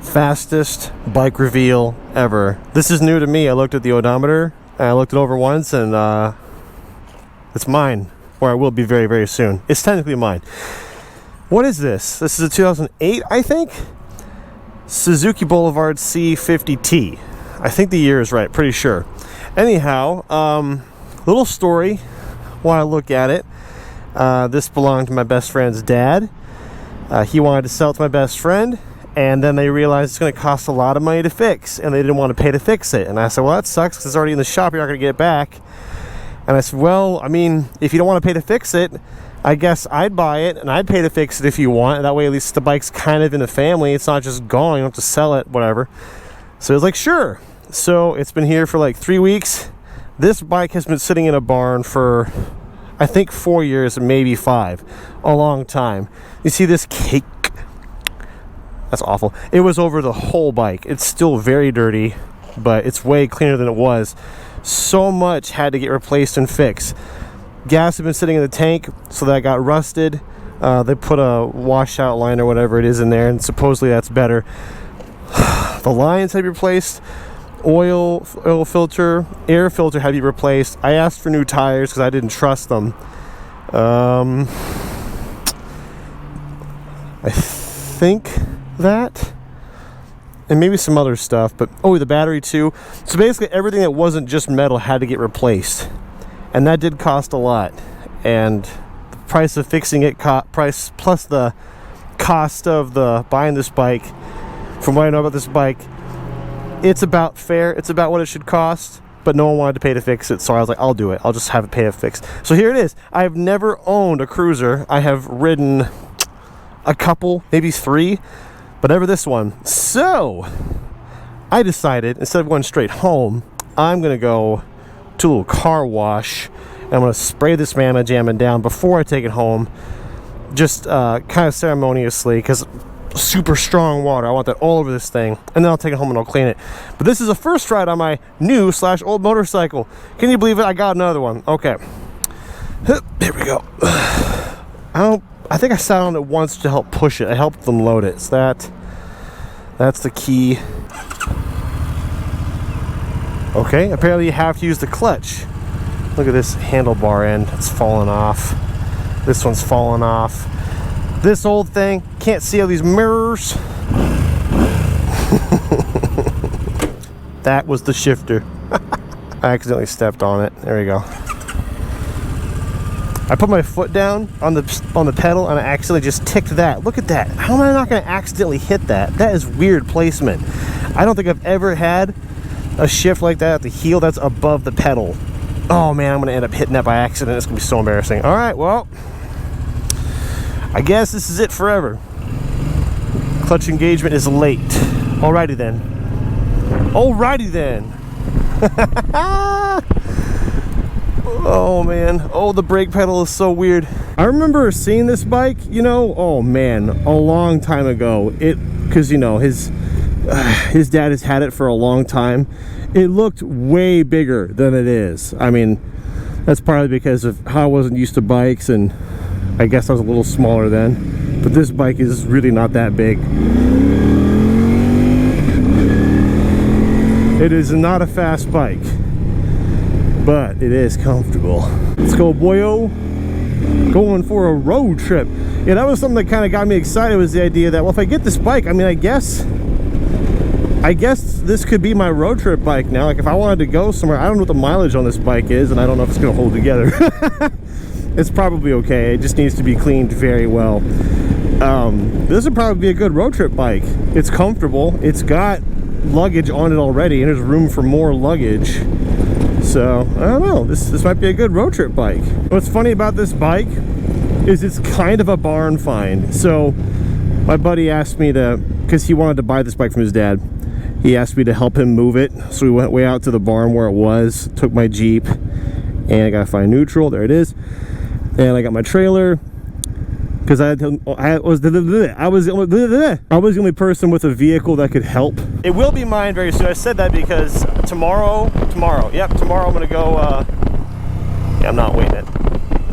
Fastest bike reveal ever. This is new to me. I looked at the odometer, and I looked it over once, and it's mine, or I will be very, very soon. It's technically mine. What is this? This is a 2008, I think? Suzuki Boulevard C50T. I think the year is right, pretty sure. Anyhow, little story while I look at it. This belonged to my best friend's dad. He wanted to sell it to my best friend, and then they realized it's going to cost a lot of money to fix, and they didn't want to pay to fix it. And I said, well, that sucks because it's already in the shop. You're not going to get it back. And I said, well, I mean, if you don't want to pay to fix it, I guess I'd buy it, and I'd pay to fix it if you want. And that way, at least the bike's kind of in the family. It's not just gone. You don't have to sell it, whatever. So he was like, sure. So it's been here for like 3 weeks. This bike has been sitting in a barn for, I think, 4 years, maybe 5. A long time. You see this cake? That's awful. It was over the whole bike. It's still very dirty, but it's way cleaner than it was. So much had to get replaced and fixed. Gas had been sitting in the tank, so that got rusted. They put a washout line or whatever it is in there, and supposedly that's better. The lines had to be replaced. Oil filter, air filter had to be replaced. I asked for new tires because I didn't trust them. I think that, and maybe some other stuff, but oh, the battery too. So basically everything that wasn't just metal had to get replaced, and that did cost a lot. And the price of fixing it, price plus the cost of the buying this bike, from what I know about this bike, it's about fair. It's about what it should cost, but no one wanted to pay to fix it, so I was like, I'll do it. I'll just have it pay to fix. So here it is. I've never owned a cruiser. I have ridden a couple, maybe 3, but never this one. So I decided, instead of going straight home, I'm gonna go to a little car wash, and I'm gonna spray this Mamma Jamma down before I take it home, just kind of ceremoniously, because super strong water. I want that all over this thing, and then I'll take it home and I'll clean it. But this is a first ride on my new / old motorcycle. Can you believe it? I got another one. Okay, here we go. I think I sat on it once to help push it. I helped them load it. So that's the key. Okay, apparently you have to use the clutch. Look at this handlebar end. It's falling off. This one's falling off. This old thing, can't see all these mirrors. That was the shifter. I accidentally stepped on it. There we go. I put my foot down on the pedal, and I accidentally just ticked that. Look at that. How am I not going to accidentally hit that? That is weird placement. I don't think I've ever had a shift like that at the heel that's above the pedal. Oh man, I'm going to end up hitting that by accident. It's going to be so embarrassing. All right, well, I guess this is it forever. Clutch engagement is late. Alrighty then. Alrighty then. Oh man. Oh, the brake pedal is so weird. I remember seeing this bike, you know, oh man, a long time ago. Because, you know, his dad has had it for a long time. It looked way bigger than it is. I mean, that's probably because of how I wasn't used to bikes, and I guess I was a little smaller then. But this bike is really not that big. It is not a fast bike, but it is comfortable. Let's go, boyo. Going for a road trip. Yeah, that was something that kind of got me excited, was the idea that, well, if I get this bike, I mean, I guess this could be my road trip bike now. Like, if I wanted to go somewhere, I don't know what the mileage on this bike is, and I don't know if it's going to hold together. It's probably okay. It just needs to be cleaned very well. This would probably be a good road trip bike. It's comfortable. It's got luggage on it already, and there's room for more luggage. So I don't know, this might be a good road trip bike. What's funny about this bike is it's kind of a barn find. So my buddy asked me to, because he wanted to buy this bike from his dad, he asked me to help him move it. So we went way out to the barn where it was, took my Jeep, and I gotta find neutral. There it is. And I got my trailer, because I was the only person with a vehicle that could help. It will be mine very soon. I said that because tomorrow I'm gonna go, yeah, I'm not waiting at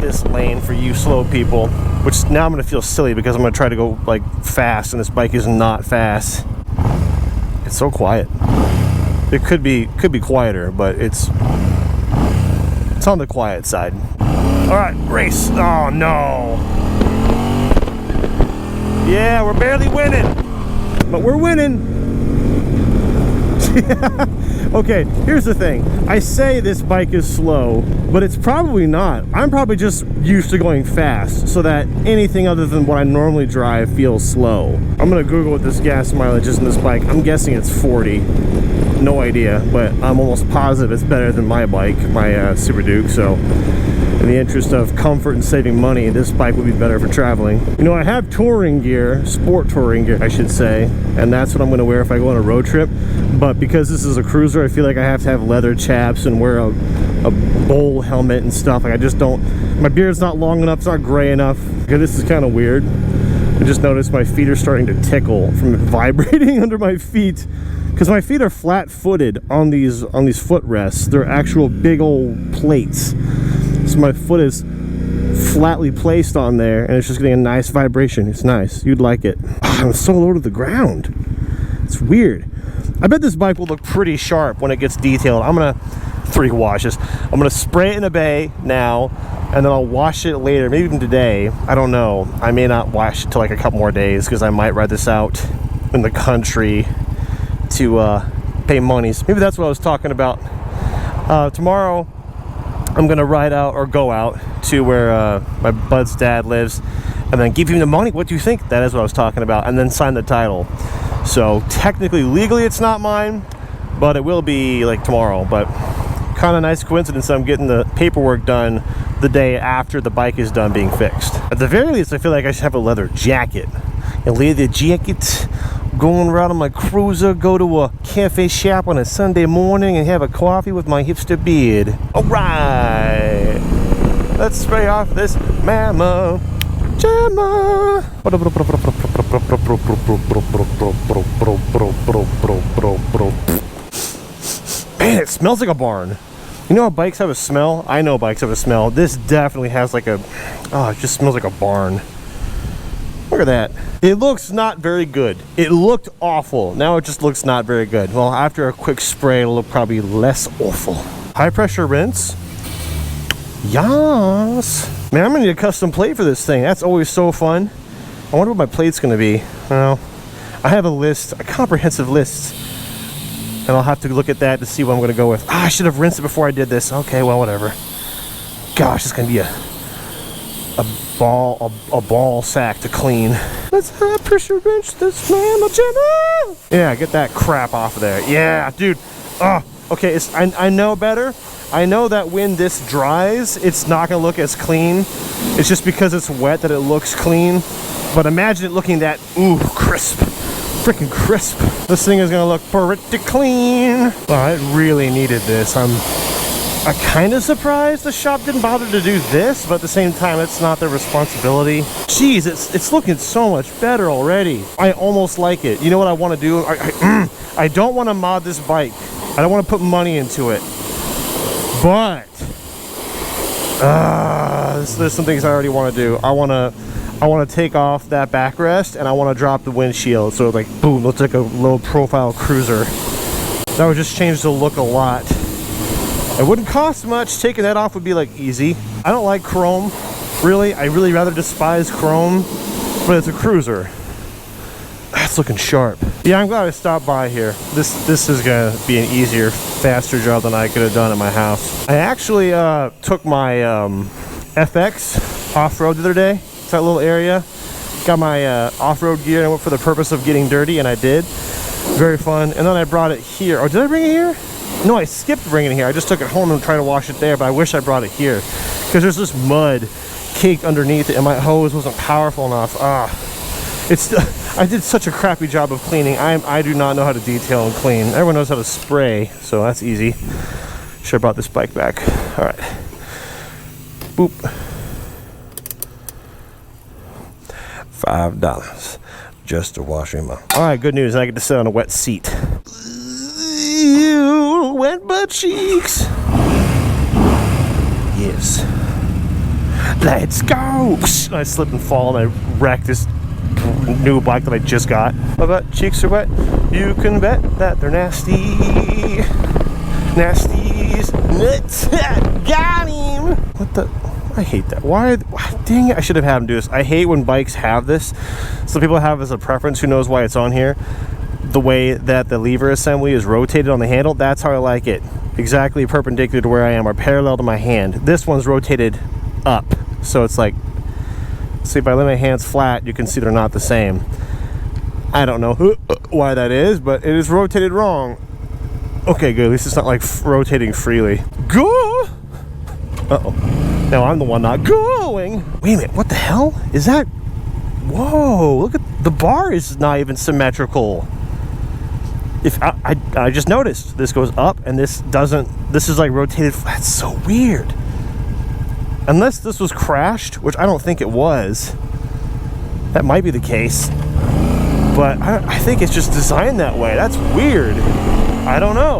this lane for you slow people. which now I'm gonna feel silly because I'm gonna try to go like fast, and this bike is not fast. It's so quiet. It could be quieter, but it's on the quiet side. All right, race. Oh no. Yeah, we're barely winning, but we're winning. Okay, here's the thing. I say this bike is slow, but it's probably not. I'm probably just used to going fast, so that anything other than what I normally drive feels slow. I'm gonna Google what this gas mileage is in this bike. I'm guessing it's 40. No idea, but I'm almost positive it's better than my bike, my Super Duke. So in the interest of comfort and saving money, this bike would be better for traveling. You know, I have touring gear, sport touring gear I should say, and that's what I'm going to wear if I go on a road trip. But because this is a cruiser, I feel like I have to have leather chaps and wear a bowl helmet and stuff. Like I just don't, my beard's not long enough, it's not gray enough. Okay, this is kind of weird. I just noticed my feet are starting to tickle from it vibrating under my feet, because my feet are flat-footed on these footrests. They're actual big old plates. So my foot is flatly placed on there, and it's just getting a nice vibration. It's nice. You'd like it. I'm so low to the ground. It's weird. I bet this bike will look pretty sharp when it gets detailed. I'm gonna freak wash this. I'm gonna spray it in a bay now, and then I'll wash it later, maybe even today. I don't know. I may not wash it till like a couple more days, because I might ride this out in the country to pay monies. Maybe that's what I was talking about. Tomorrow I'm gonna ride out or go out to where my bud's dad lives, and then give him the money. What do you think? That is what I was talking about. And then sign the title. So technically, legally it's not mine, but it will be like tomorrow. But kind of nice coincidence I'm getting the paperwork done the day after the bike is done being fixed. At the very least, I feel like I should have a leather jacket. A leather jacket, going around on my cruiser, go to a cafe shop on a Sunday morning and have a coffee with my hipster beard. All right, let's spray off this Mama Jamma. Man, it smells like a barn. You know how bikes have a smell? I know bikes have a smell. This definitely has like a, oh, it just smells like a barn. Look at that. It looks not very good. It looked awful. Now it just looks not very good. Well, after a quick spray, it'll look probably less awful. High pressure rinse. Yes. Man, I'm gonna need a custom plate for this thing. That's always so fun. I wonder what my plate's gonna be. Well, I have a list, a comprehensive list, and I'll have to look at that to see what I'm gonna go with. Ah, I should have rinsed it before I did this. Okay, well, whatever. Gosh, it's gonna be a ball sack to clean. Let's high pressure rinse this Mama Jamma. Yeah, get that crap off of there. Yeah, dude. Oh, okay. I know better. I know that when this dries, it's not gonna look as clean. It's just because it's wet that it looks clean. But imagine it looking that, ooh, crisp, freaking crisp. This thing is gonna look pretty clean. Oh, it really needed this. I'm kind of surprised the shop didn't bother to do this, but at the same time, it's not their responsibility. Jeez, it's looking so much better already. I almost like it. You know what I want to do? I don't want to mod this bike. I don't want to put money into it. But there's some things I already want to do. I want to take off that backrest, and I want to drop the windshield. So like, boom, looks like a low profile cruiser. That would just change the look a lot. It wouldn't cost much. Taking that off would be like easy. I don't like chrome, really. I really rather despise chrome, but it's a cruiser. That's looking sharp. Yeah, I'm glad I stopped by here. This is gonna be an easier, faster job than I could have done at my house. I actually took my FX off-road the other day. It's that little area. Got my off-road gear and I went for the purpose of getting dirty, and I did. Very fun. And then I brought it here. Oh, did I bring it here? No, I skipped bringing it here. I just took it home and tried to wash it there, but I wish I brought it here because there's this mud caked underneath it and my hose wasn't powerful enough. I did such a crappy job of cleaning. I do not know how to detail and clean. Everyone knows how to spray, so that's easy. Should have brought this bike back. All right. Boop. $5 just to wash him up. All right, good news. I get to sit on a wet seat. Ew, wet butt cheeks. Yes. Let's go! I slip and fall and I wreck this new bike that I just got. My butt cheeks are wet. You can bet that they're nasty. Nasties. Nuts. Got him! What the? I hate that. Why? Dang it, I should have had him do this. I hate when bikes have this. Some people have as a preference, who knows why it's on here. The way that the lever assembly is rotated on the handle, that's how I like it. Exactly perpendicular to where I am, or parallel to my hand. This one's rotated up. So it's like, see, if I lay my hands flat, you can see they're not the same. I don't know why that is, but it is rotated wrong. Okay, good. At least it's not like rotating freely. Go! Uh-oh. Now I'm the one not going. Wait a minute, what the hell? Is that? Whoa, look at the bar is not even symmetrical. If I just noticed this goes up and this doesn't. This is like rotated. That's so weird. Unless this was crashed, which I don't think it was. That might be the case. But I think it's just designed that way. That's weird. I don't know.